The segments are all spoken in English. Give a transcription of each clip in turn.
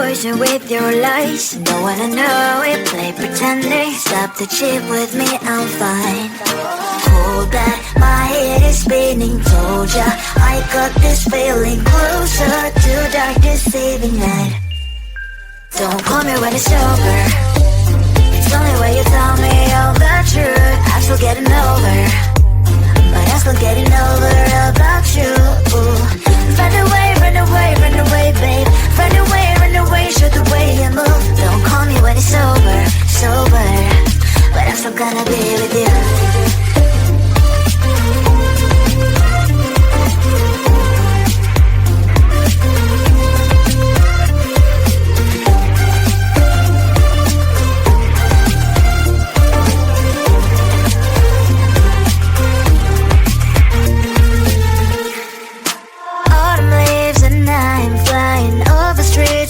poison with your lies. Don't wanna know it, play pretending. Stop the cheat with me, I'm fine. Hold back, my head is spinning. Told ya, I got this feeling. Closer to dark deceiving night. Don't call me when it's over. It's only when you tell me all the truth. I'm still getting over, but I'm still getting over about you. Run away, run away, run away, babe. Run away, show the way you move. Don't call me when it's over, sober, but I'm still gonna be with you.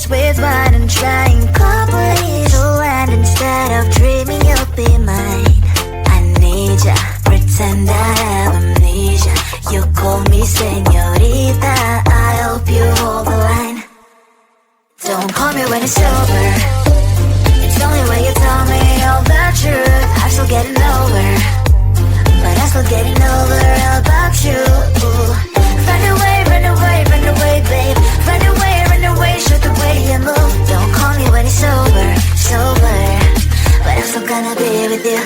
With what I'm trying, complete to land. Instead of dreaming you'll be mine, I need ya, pretend I have amnesia. You call me señorita, I hope you hold the line. Don't call me when it's over. It's only when you tell me all the truth. I'm still getting over, but I'm still getting over about you. Run away, run away, run away, babe. Run away, show the way you move. Don't call me when it's over, sober, but I'm still gonna be with you.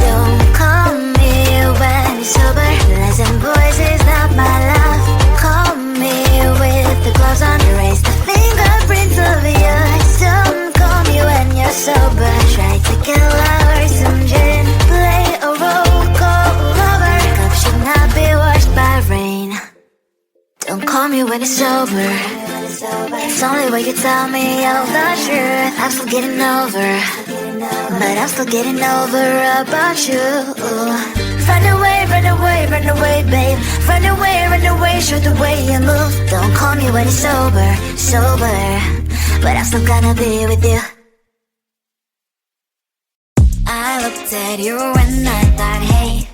Don't call me when it's over. Listen, boys, is not my love. Call me with the gloves on. Erase the fingerprints of yours. Don't call me when you're sober. Try to get lower, some gin, play a role, call lover. Cup should not be washed by rain. Don't call me when it's over. It's only when you tell me all the truth. I'm still getting over, but I'm still getting over about you. Run away, run away, run away, babe. Run away, show the way you move. Don't call me when it's over, sober, but I'm still gonna be with you. I looked at you and I thought, hey,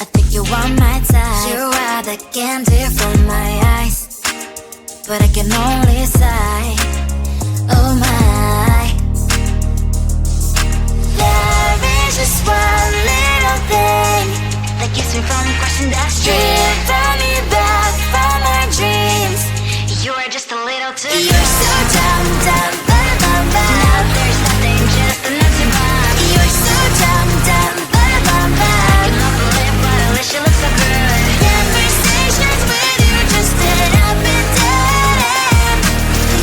I think you are my type. You are the candy from my eyes, but I can only sigh, oh my. There is just one little thing that keeps me from crossing that street. Drive me back from my dreams. You are just a little too young. You're so dumb, dumb, bum, bum, bum. Now there's nothing, just enough to bomb. You're so dumb, dumb, bum, bum, bum. You love the lip, but at least you look so good. Conversations with you just end up in dead.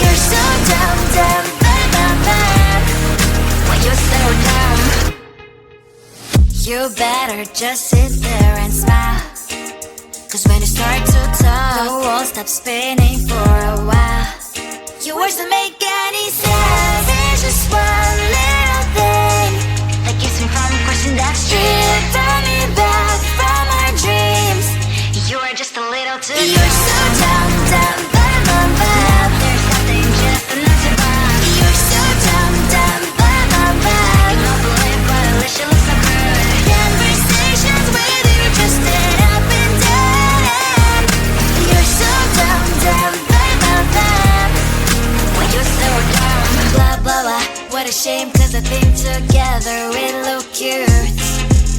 You're so dumb, dumb, bum, bum, bum. Why you're so dumb? You better just sit there and smile, cause when you start to talk, the world stops spinning for a while. Your words don't make any sense. There's just one little thing that keeps me from crossing that street. Draw me back from my dreams. You are just a little too young. You're so dumb, dumb, bum, bum, bum. There's nothing, just enough to bomb. You're so dumb, dumb, bum, bum, bum. You don't believe, but at least you look so good. Conversations with you just end up in dead end. You're so dumb, dumb, bum, bum, bum. When you're so dumb. Blah, blah, blah. What a shame, cause I think together we look cute.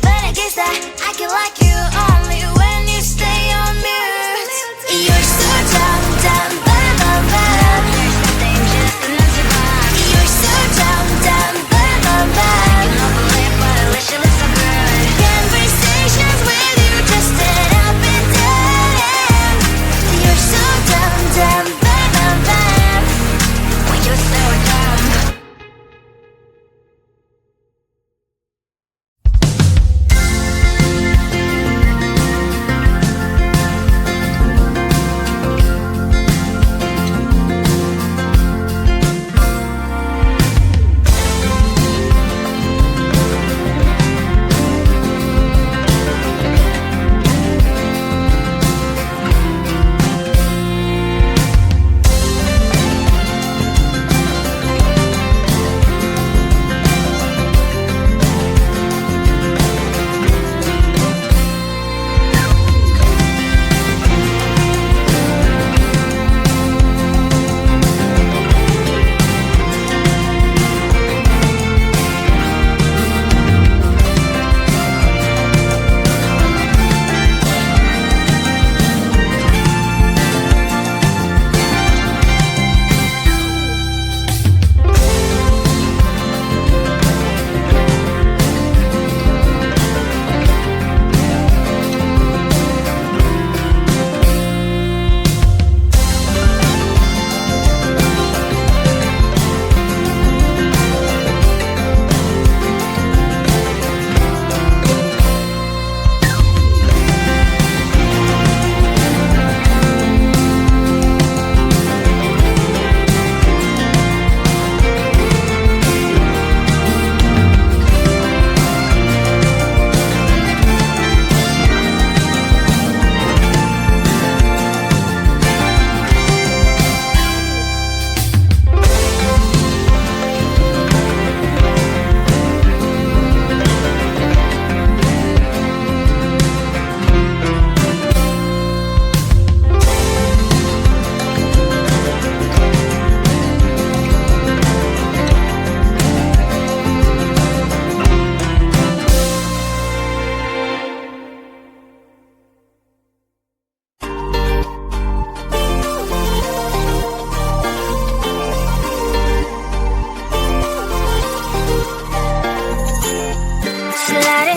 But I guess that I can like you only when you stay on mute. You're so dumb, dumb, bum, bum, bum. There's nothing, just enough to bomb. You're so dumb, dumb, bum, bum, bum. You don't believe, but at least you look so good. Conversations with you just end up in dead end. You're so dumb, dumb, bum, bum, bum. When you're so dumb.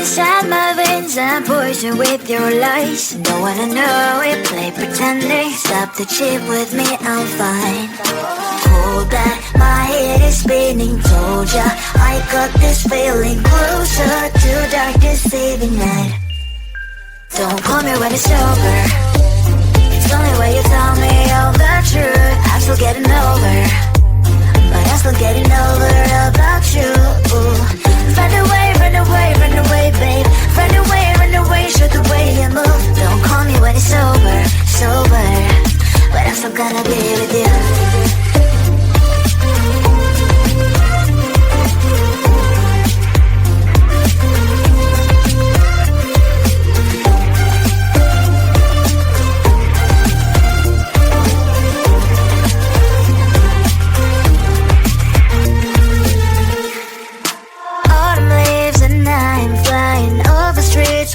inside my veins and poison with your lies. Don't wanna know it, play pretending. Stop the chip with me, I'm fine. Hold that, my head is spinning. Told ya, I got this feeling closer to dark deceiving night. Don't call me when it's over. It's the only way you tell me all the truth. I'm still getting over, but I'm still getting over about you. Run away, run away, run away, babe. Run away, show the way you move. Don't call me when it's over, sober, but I'm still gonna be with you.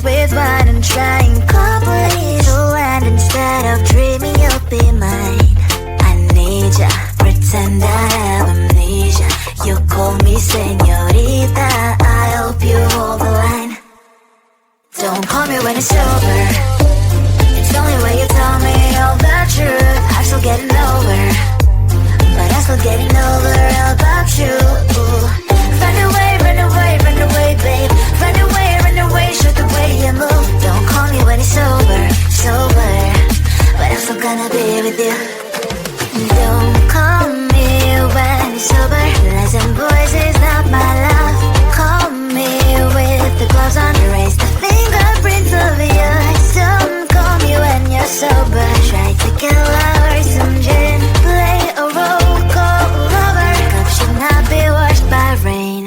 With wine and trying couples to land instead of dreaming you'll be mine. I need ya, pretend I have amnesia. You call me señorita, I hope you hold the line. Don't call me when it's over. It's the only way you tell me all the truth. I'm still getting over, but I'm still getting over about you. Run away, run away, run away, babe. Run away, show the way you move. Don't call me when it's over, sober, but I'm still gonna be with you. Don't call me when it's sober. Lies and boys is not my love. Call me with the gloves on. Erase the fingerprints of yours. Don't call me when you're sober. Try to get lower, some gin, play a role, call lover. Cup should not be washed by rain.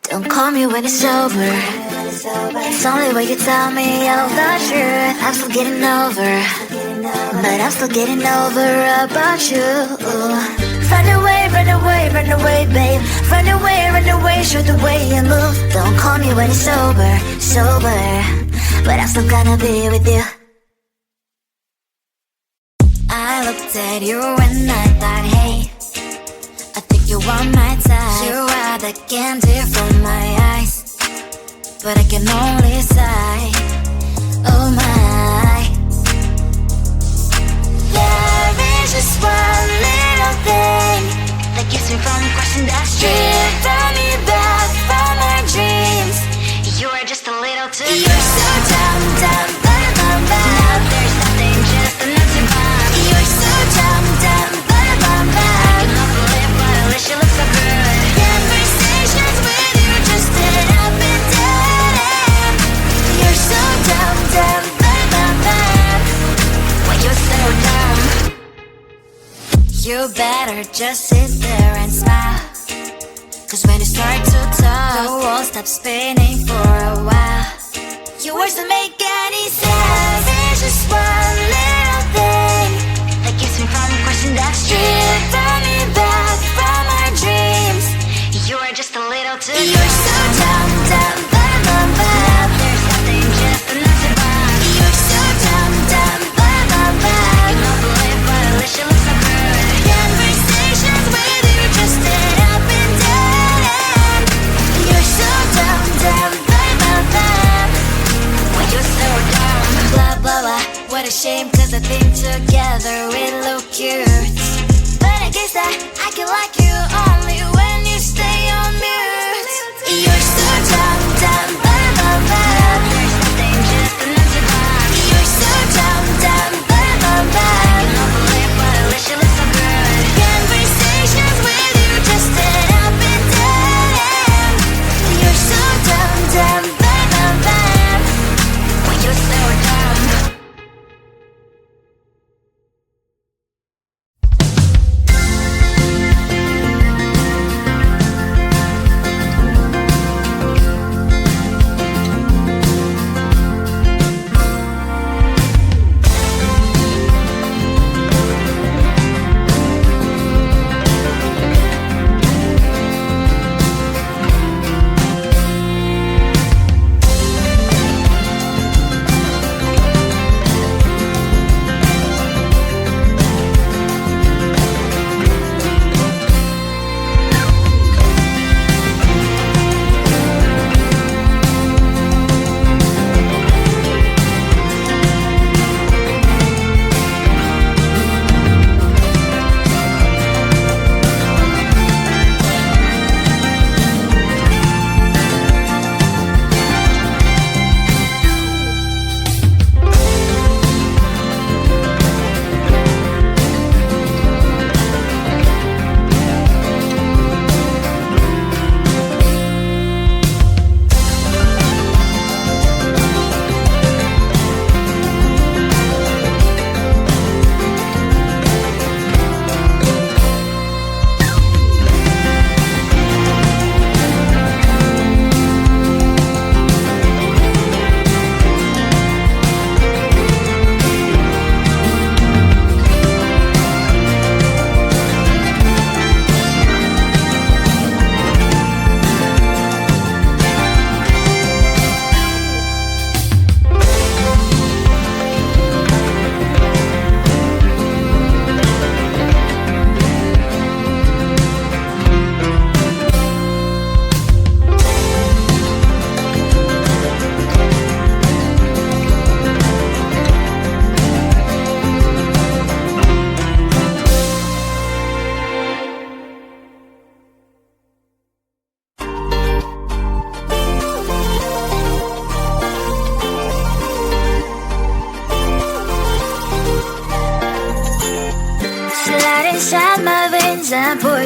Don't call me when it's over. It's the only way you tell me all the truth. I'm still getting over, but I'm still getting over about you. Run away, run away, run away, babe. Run away, show the way you move. Don't call me when it's sober, sober, but I'm still gonna be with you. I looked at you and I thought, hey, I think you want my time. You are the candy from my eyes, but I can only sigh, oh my. There is just one little thing that keeps me from crossing that street. Drive me back from my dreams. You are just a little too close. You're so dumb, dumb, bum, bum, bum. Now there's nothing, just an empty bomb. You're so dumb, dumb, bum, bum, bum. I can help believe, but at least you look so good. Conversations with you just end up in dead. You're so dumb, dumb, bum, bum, bum. Why you so dumb? You better just sit there and smile, 'cause when you start to talk, the world stops spinning for a while. Your words don't make any sense. There's just one little thing that keeps me from crossing that street. Turn me back from my dreams. You are just a little too close. You're so dumb, dumb, bum, bum, bum. There's nothing, just an empty bomb. You're so dumb, dumb, bum, bum, bum. You don't believe, but at least you look so good. Conversations with you just end up in dead end. You're so dumb, dumb, bum, bum, bum. Why you so dumb? Blah, blah, blah. What a shame, 'cause I think together we look cute. But I guess that I can like you only when you stay on mute. You're so dumb, dumb, bum, bum, bum. There's nothing, just an empty bomb. You're so dumb, dumb, bum, bum, bum. You don't believe, but at least you look so good. Conversations with you just end up in dead end. You're so dumb, dumb, bum, bum, bum. Why you so dumb?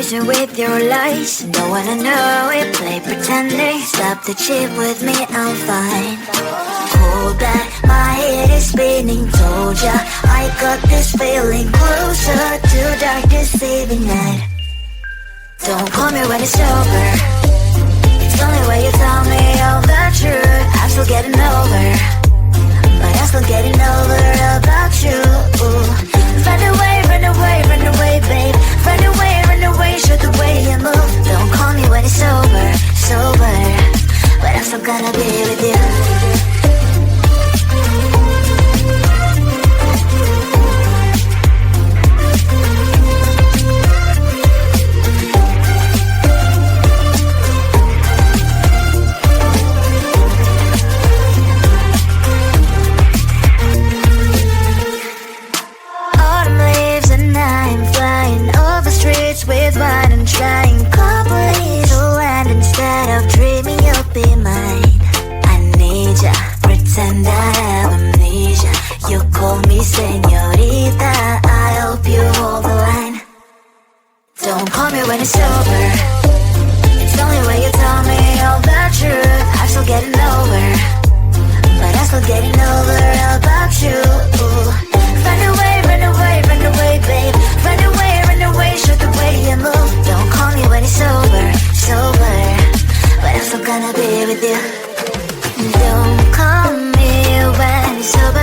poison with your lies. Don't wanna know it, play pretending. Stop the cheat with me, I'm fine. Hold back, my head is spinning. Told ya, I got this feeling. Closer to dark deceiving night. Don't call me when it's over. It's only when you tell me all the truth. I'm still getting over, but I'm still getting over about you. Run away, run away, run away, babe. Run away, show the way you move. Don't call me when it's over, sober, but I'm still gonna be with you. With wine and trying company to land instead of dreaming you'll be mine. I need ya, pretend I have amnesia. You call me señorita, I hope you hold the line. Don't call me when it's over. It's only when you tell me all the truth. I'm still getting over, but I'm still getting over about you. Run away, run away, run away, babe. Run away, show the way you move. Don't call me when it's over, sober, but I'm still gonna be with you. Don't call me when it's over.